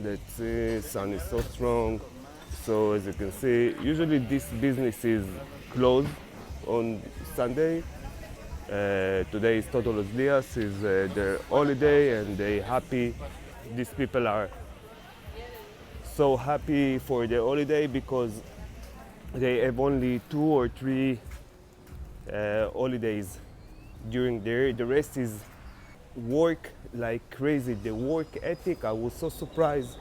Let's see, sun is so strong. So as you can see, usually this business is closed on Sunday. Today is Todos los Días, is their holiday, and they happy. These people are so happy for their holiday because they have only 2 or 3 holidays during the year. The rest is work like crazy. The work ethic, I was so surprised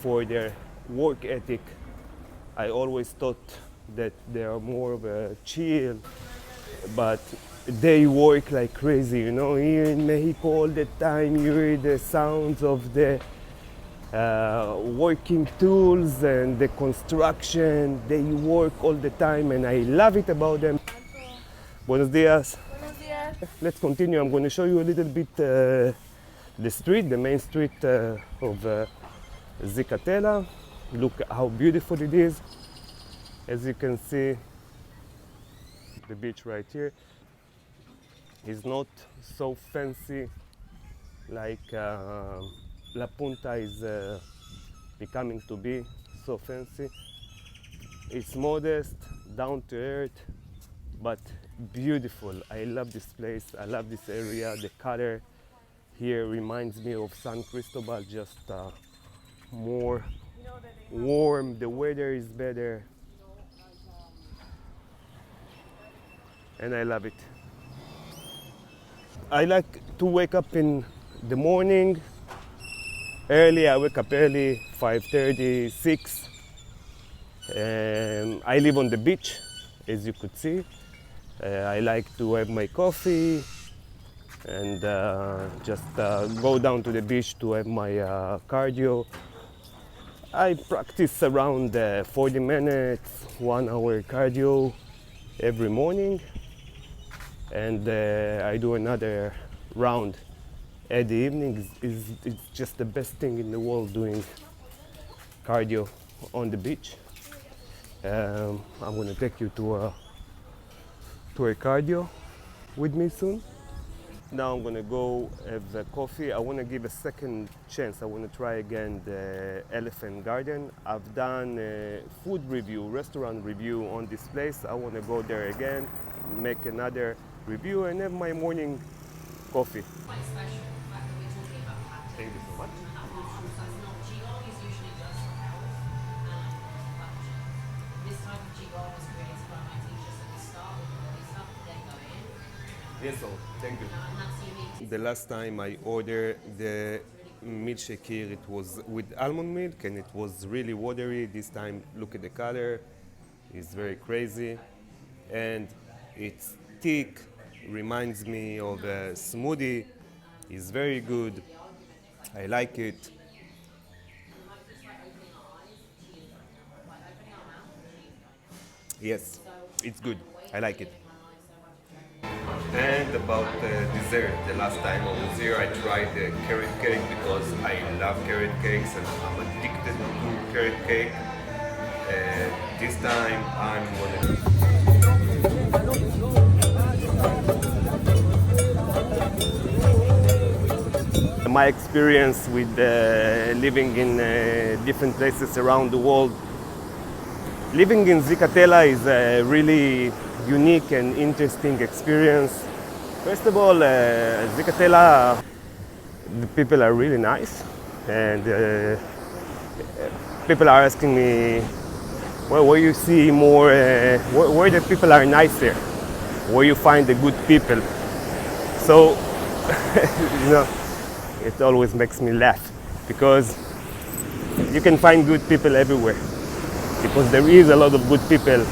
for their work ethic. I always thought that they are more of a chill, but they work like crazy. You know, here in Mexico all the time you hear the sounds of the working tools and the construction. They work all the time and I love it about them. Buenos días. Buenos días. Let's continue. I'm going to show you a little bit the street, the main street of Zicatella. Look how beautiful it is. As you can see, the beach right here is not so fancy like La Punta is becoming to be so fancy. It's modest, down to earth, but beautiful. I love this place. I love this area. The color here reminds me of San Cristobal, just more warm. The weather is better, and I love it. I like to wake up in the morning early. I wake up early, 5:30, 6. I live on the beach, as you could see. I like to have my coffee and just go down to the beach to have my cardio. I practice around 40 minutes, 1 hour cardio every morning, and I do another round at the evening. It's just the best thing in the world, doing cardio on the beach. I'm going to take you to a cardio with me soon. Now I'm going to go have a coffee. I want to give a second chance. I want to try again the Elephant Garden. I've done a food review, restaurant review on this place. I want to go there again, make another review and have my morning coffee. Quite special, the fact that we're talking about pad. Thank you so much. So it's not 𝐾𝐿 is usually just for health and function. This type of 𝐾𝐿 was created by my teachers at the start with the body stuff, then go in. Yes, so thank you. And that's unique. The last time I ordered the milkshake here, it was with almond milk and it was really watery. This time, look at the color, it's very crazy and it's thick, reminds me of a smoothie. It's very good, I like it. Yes, it's good, I like it. And about dessert, the last time I was here I tried the carrot cake because I love carrot cakes and I'm addicted to carrot cake. This time I'm gonna... My experience with living in different places around the world. Living in Zicatella is a really unique and interesting experience. First of all, Zicatella, the people are really nice, and people are asking me, well, where you see more, where the people are nicer, where you find the good people. So, you know, it always makes me laugh because you can find good people everywhere, because there is a lot of good people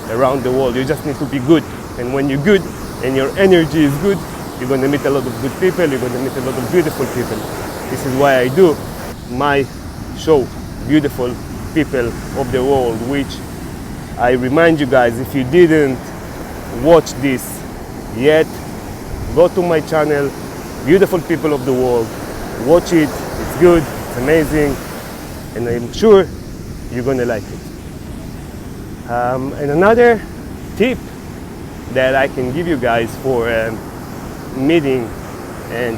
around the world. You just need to be good, and when you're good and your energy is good, you're going to meet a lot of good people, you're going to meet a lot of beautiful people. This is why I do my show, Beautiful People of the World, which I remind you guys, if you didn't watch this yet, go to my channel, Beautiful People of the World, watch it, it's good, it's amazing, and I'm sure you're going to like it. And another tip that I can give you guys for meeting and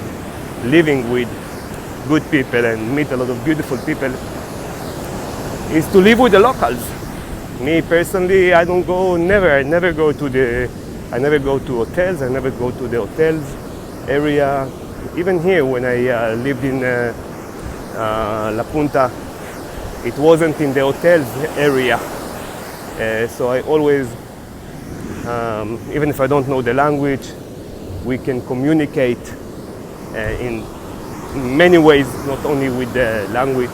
living with good people and meet a lot of beautiful people is to live with the locals. Me personally, I never go to hotels. I never go to the hotels area. Even here, when I lived in La Punta, it wasn't in the hotels area. So I always, even if I don't know the language, we can communicate in many ways, not only with the language.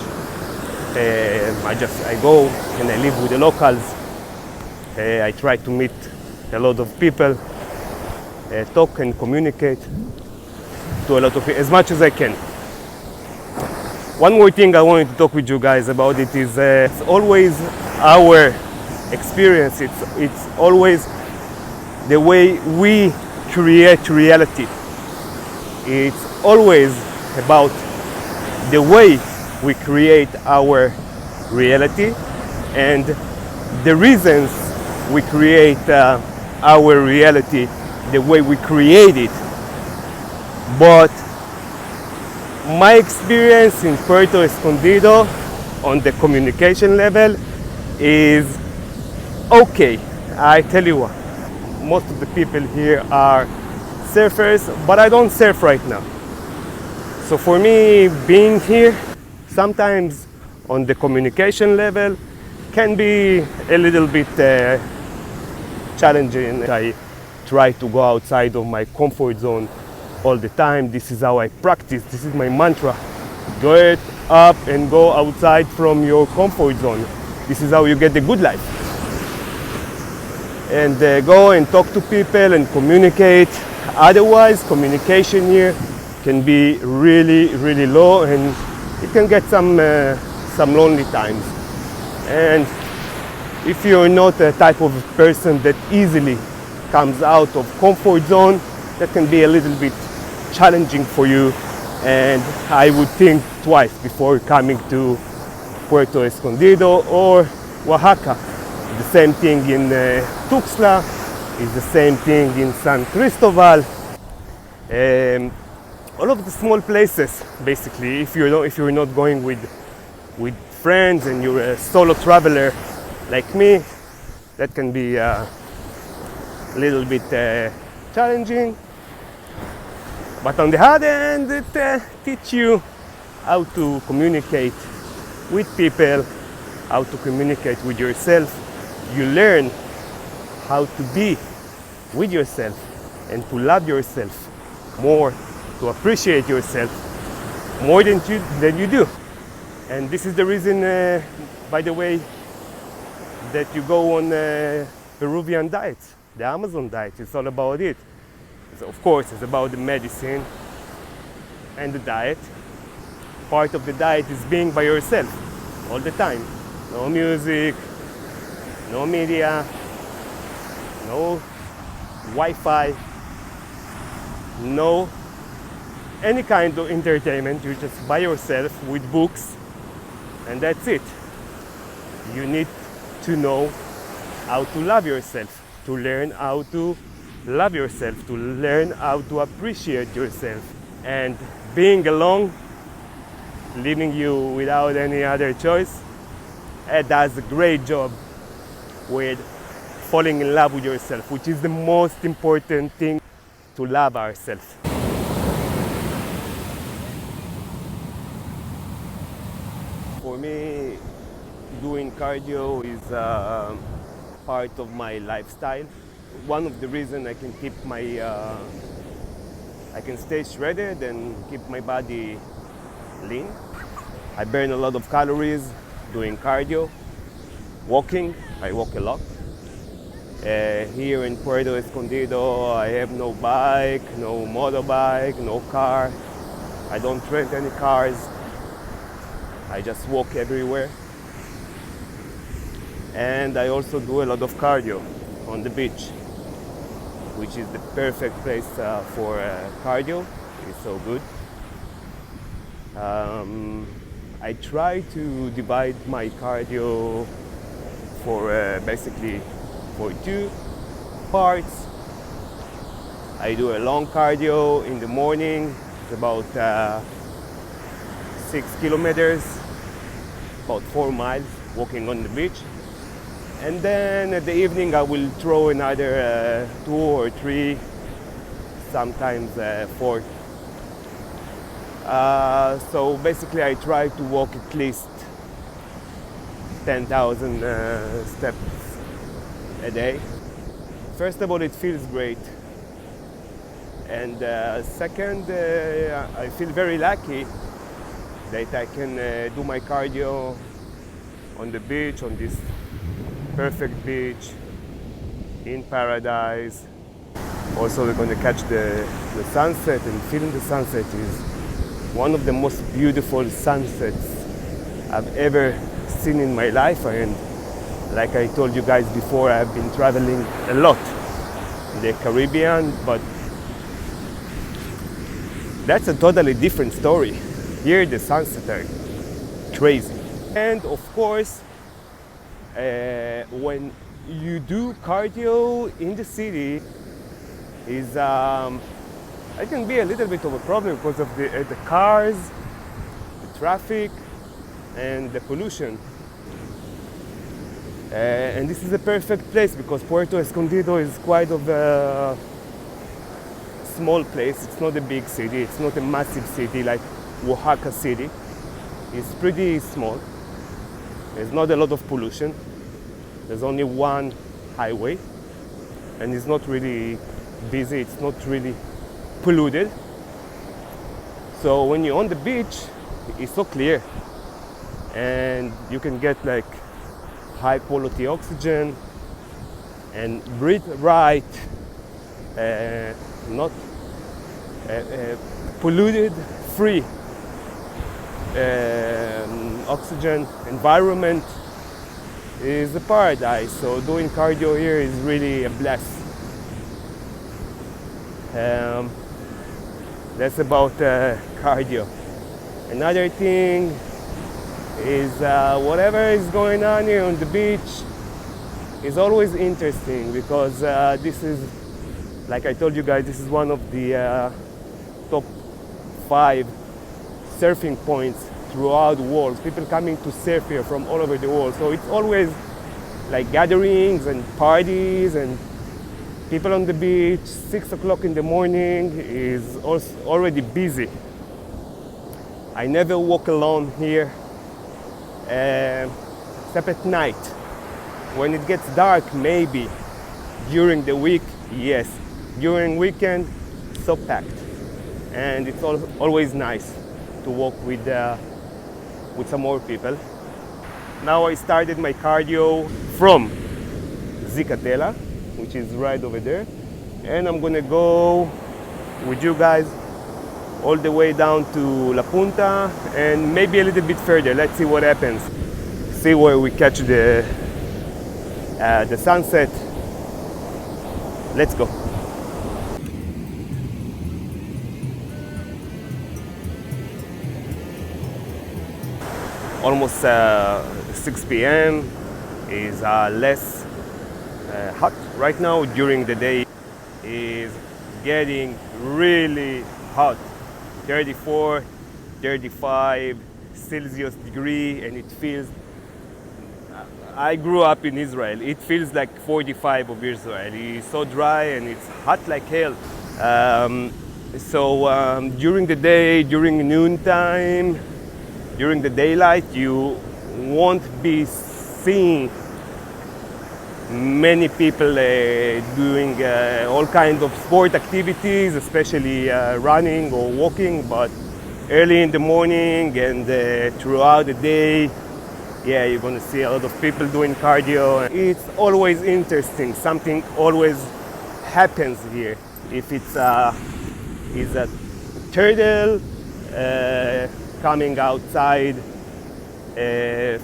I go and I live with the locals. I try to meet a lot of people, talk and communicate to a lot of people as much as I can. One more thing I wanted to talk with you guys about it is it's always our experience. It's always the way we create reality. It's always about the way we create our reality and the reasons we create our reality the way we create it. But my experience in Puerto Escondido on the communication level is okay. I tell you what, most of the people here are surfers, but I don't surf right now. So for me, being here, sometimes on the communication level, can be a little bit challenging. I try to go outside of my comfort zone all the time. This is how I practice. This is my mantra. Get up and go outside from your comfort zone. This is how you get the good life. And go and talk to people and communicate. Otherwise, communication here can be really, really low, and you can get some lonely times. And if you're not a type of person that easily comes out of comfort zone, that can be a little bit challenging for you, and I would think twice before coming to Puerto Escondido or Oaxaca. The same thing in Tuxtla, is the same thing in San Cristobal. All of the small places, basically, if you're not going with friends and you're a solo traveler like me, that can be a little bit challenging. But on the other hand, it teaches you how to communicate with people, how to communicate with yourself. You learn how to be with yourself and to love yourself more, to appreciate yourself more than you do. And this is the reason, by the way, that you go on Peruvian diets, the Amazon diet. It's all about it. So of course, it's about the medicine and the diet. Part of the diet is being by yourself all the time. No music, no media, no Wi-Fi, no any kind of entertainment. You're just by yourself with books, and that's it. You need to know how to love yourself, to learn how to love yourself, to learn how to appreciate yourself. And being alone, leaving you without any other choice, it does a great job with falling in love with yourself, which is the most important thing, to love ourselves. For me, doing cardio is part of my lifestyle. One of the reasons I can keep I can stay shredded and keep my body lean. I burn a lot of calories doing cardio. Walking, I walk a lot. Here in Puerto Escondido, I have no bike, no motorbike, no car. I don't rent any cars. I just walk everywhere. And I also do a lot of cardio on the beach, which is the perfect place for cardio. It's so good. I try to divide my cardio for basically for two parts. I do a long cardio in the morning. It's about 6 kilometers, about 4 miles walking on the beach. And then at the evening I will throw another 2 or 3, sometimes 4. So basically I try to walk at least 10,000 steps a day. First of all, it feels great. And second, I feel very lucky that I can do my cardio on the beach, on this perfect beach in paradise. Also, we're going to catch the sunset, and film the sunset is one of the most beautiful sunsets I've ever seen in my life. And like I told you guys before, I've been traveling a lot in the Caribbean, but that's a totally different story. Here the sunsets are crazy. And of course, when you do cardio in the city, it can be a little bit of a problem because of the cars, the traffic, and the pollution. And this is a perfect place because Puerto Escondido is quite of a small place. It's not a big city. It's not a massive city like Oaxaca city. It's pretty small. There's not a lot of pollution. There's only one highway, and it's not really busy. It's not really polluted. So when you're on the beach, it's so clear, and you can get like high quality oxygen and breathe right, not polluted, free oxygen environment is a paradise. So doing cardio here is really a bless. That's about cardio. Another thing is whatever is going on here on the beach is always interesting because this is, like I told you guys, this is one of the top 5 surfing points throughout the world. People coming to surf here from all over the world. So it's always like gatherings and parties and people on the beach. 6 o'clock in the morning is also already busy. I never walk alone here, except at night. When it gets dark, maybe. During the week, yes. During weekend, so packed. And it's always nice to walk with some more people. Now I started my cardio from Zicatella, which is right over there. And I'm gonna go with you guys all the way down to La Punta and maybe a little bit further. Let's see what happens. See where we catch the sunset. Let's go. Almost 6 p.m. is less hot right now. During the day is getting really hot. 34, 35 Celsius degree, and it feels, I grew up in Israel, it feels like 45 of Israel. It's so dry and it's hot like hell. During the day, during noontime, during the daylight, you won't be seeing many people doing all kinds of sport activities, especially running or walking, but early in the morning and throughout the day, yeah, you're gonna see a lot of people doing cardio. It's always interesting. Something always happens here. If it's a turtle coming outside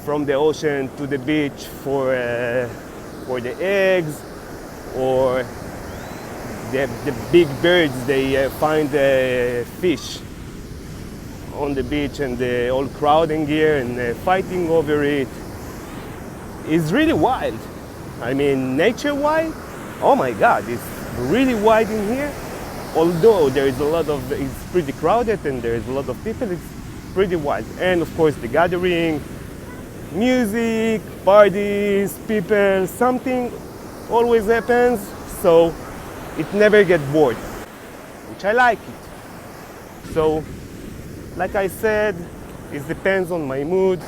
from the ocean to the beach for the eggs, or the big birds, they find fish on the beach and they're all crowding here and fighting over it. It's really wild. I mean, nature-wise, oh my God, it's really wild in here. Although there is a lot of, it's pretty crowded and there is a lot of people, pretty wild. And of course the gathering, music, parties, people, something always happens, so it never gets bored, which I like it. So, like I said, it depends on my mood.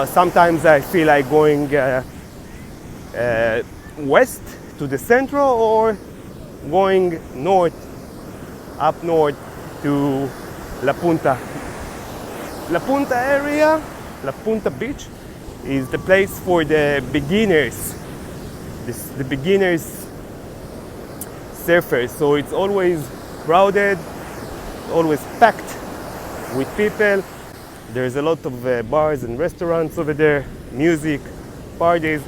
Sometimes I feel like going west to the central, or going north, up north to La Punta. La Punta area, La Punta beach, is the place for the beginners, the beginners surfers. So it's always crowded, always packed with people. There's a lot of bars and restaurants over there, music, parties.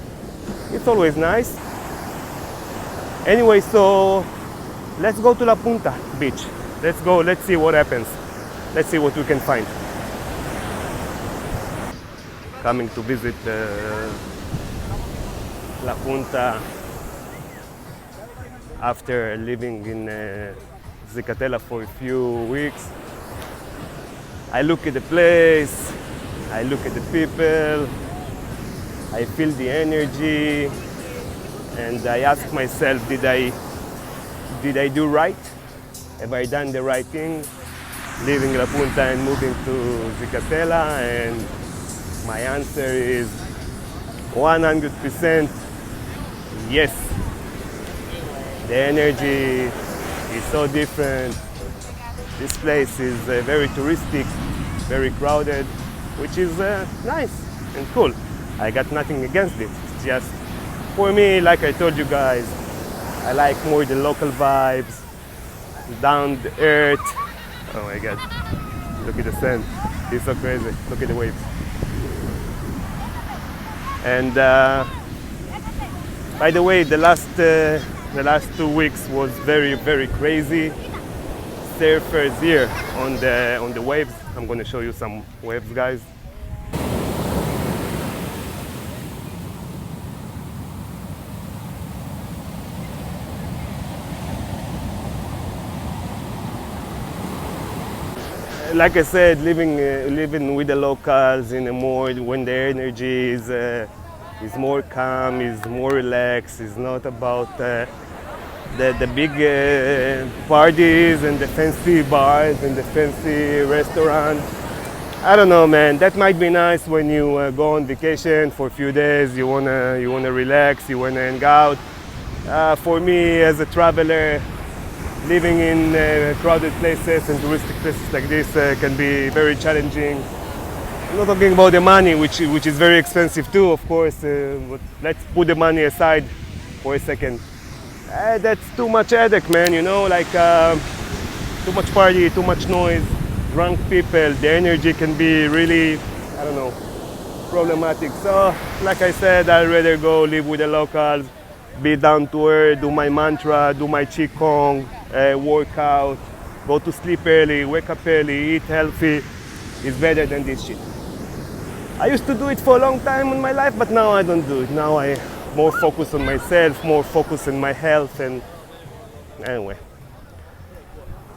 It's always nice. Anyway, so let's go to La Punta beach. Let's go, let's see what happens. Let's see what we can find. Coming to visit La Punta after living in Zicatella for a few weeks. I look at the place, I look at the people, I feel the energy, and I ask myself, did I do right? Have I done the right thing, leaving La Punta and moving to Zicatella? And my answer is 100% yes. The energy is so different. This place is very touristic, very crowded, which is nice and cool. I got nothing against it. It's just, for me, like I told you guys, I like more the local vibes, down the earth. Oh my God, look at the sand. It's so crazy. Look at the waves. And by the way, the last 2 weeks was very, very crazy. Surfers here on the waves. I'm going to show you some waves, guys. Like I said, living with the locals in a more, when the energy is more calm, is more relaxed, is not about the big parties and the fancy bars and the fancy restaurants. I don't know, man. That might be nice when you go on vacation for a few days. You wanna relax. You wanna hang out. For me, as a traveler, living in crowded places and touristic places like this can be very challenging. I'm not talking about the money, which is very expensive too, of course. But let's put the money aside for a second. That's too much headache, man. You know, like too much party, too much noise, drunk people. The energy can be really, I don't know, problematic. So, like I said, I'd rather go live with the locals, be down to earth, do my mantra, do my qigong, work out, go to sleep early, wake up early, eat healthy. It's better than this shit. I used to do it for a long time in my life, but now I don't do it. Now I more focus on myself, more focus on my health, and anyway.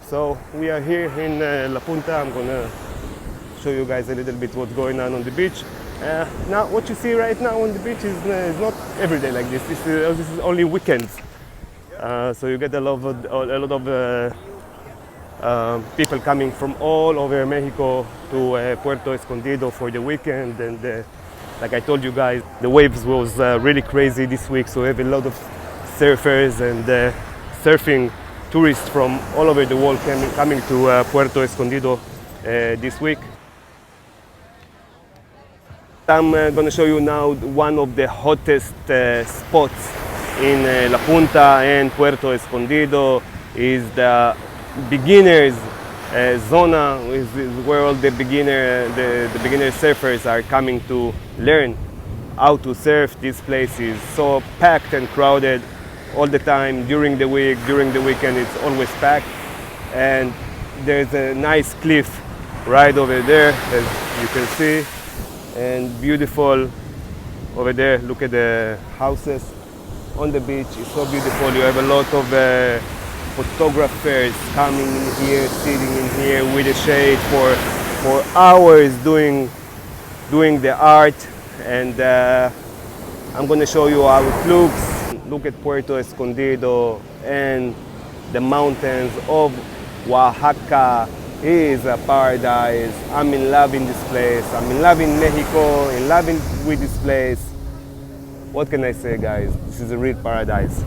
So we are here in La Punta. I'm gonna show you guys a little bit what's going on the beach. Now, what you see right now on the beach is not every day like this. This is only weekends. So you get a lot of people coming from all over Mexico to Puerto Escondido for the weekend. And like I told you guys, the waves was really crazy this week. So we have a lot of surfers and surfing tourists from all over the world coming to Puerto Escondido this week. I'm going to show you now one of the hottest spots in La Punta and Puerto Escondido. Is the beginners zona, is where all the beginner surfers are coming to learn how to surf. This place is so packed and crowded all the time during the week. During the weekend, it's always packed, and there's a nice cliff right over there, as you can see. And beautiful over there. Look at the houses on the beach. It's so beautiful. You have a lot of photographers coming in here, sitting in here with a shade for for hours doing the art, and I'm going to show you how it looks. Look at Puerto Escondido and the mountains of Oaxaca. It is a paradise. I'm in love in this place. I'm in love in Mexico, in love with this place. What can I say, guys? This is a real paradise.